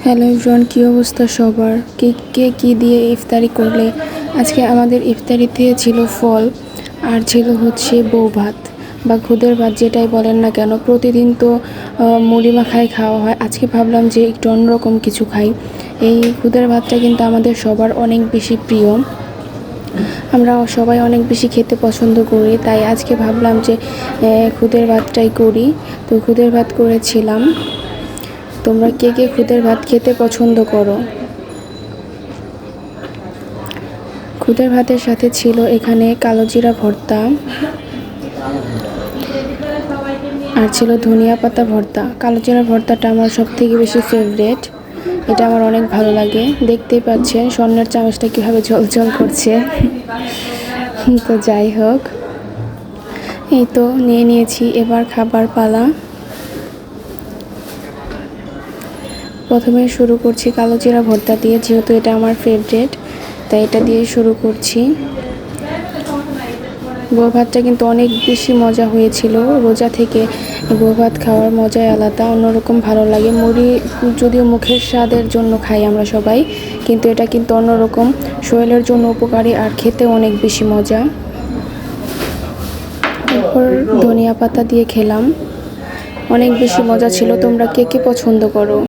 Hello everyone, কী অবস্থা সবার? কে কী দিয়ে ইফতারি করলে? আজকে আমাদের ইফতারিতে ছিল ফল আর ছিল হচ্ছে বউ ভাত বা খুদের ভাত, যেটাই বলেন না কেন। প্রতিদিন তো মুড়ি মাখাই খাওয়া হয়, আজকে ভাবলাম যে একটু অন্যরকম কিছু খাই। এই খুদের ভাতটা কিন্তু আমাদের সবার অনেক বেশি প্রিয়, আমরা সবাই অনেক বেশি খেতে পছন্দ করি, তাই আজকে ভাবলাম যে খুদের ভাতটাই করি। তো খুদের ভাত করেছিলাম। তোমরা কে কে খুদের ভাত খেতে পছন্দ করো? খুদের ভাতের সাথে ছিল এখানে কালো জিরা ভর্তা আর ছিল ধনিয়া পাতা ভর্তা। কালো জিরা ভর্তাটা আমার সব থেকে বেশি ফেভারেট, এটা আমার অনেক ভালো লাগে। দেখতেই পাচ্ছেন স্বর্ণের চামচটা কীভাবে ঝলঝল করছে। তো যাই হোক, এই তো নিয়ে নিয়েছি, এবার খাবার পালা। প্রথমে শুরু করছি কালো জিরা ভর্তা দিয়ে, যেহেতু এটা আমার ফেভারেট তাই এটা দিয়ে শুরু করছি। বউ ভাতটা কিন্তু অনেক বেশি মজা হয়েছিল। রোজা থেকে বউ ভাত খাওয়ার মজাই আলাদা, অন্যরকম ভালো লাগে। মুড়ি যদিও মুখের স্বাদের জন্য খাই আমরা সবাই, কিন্তু এটা কিন্তু অন্যরকম, শরীরের জন্য উপকারী আর খেতে অনেক বেশি মজা। এরপর ধনিয়া পাতা দিয়ে খেলাম, অনেক বেশি মজা ছিল। তোমরা কে কে পছন্দ করো?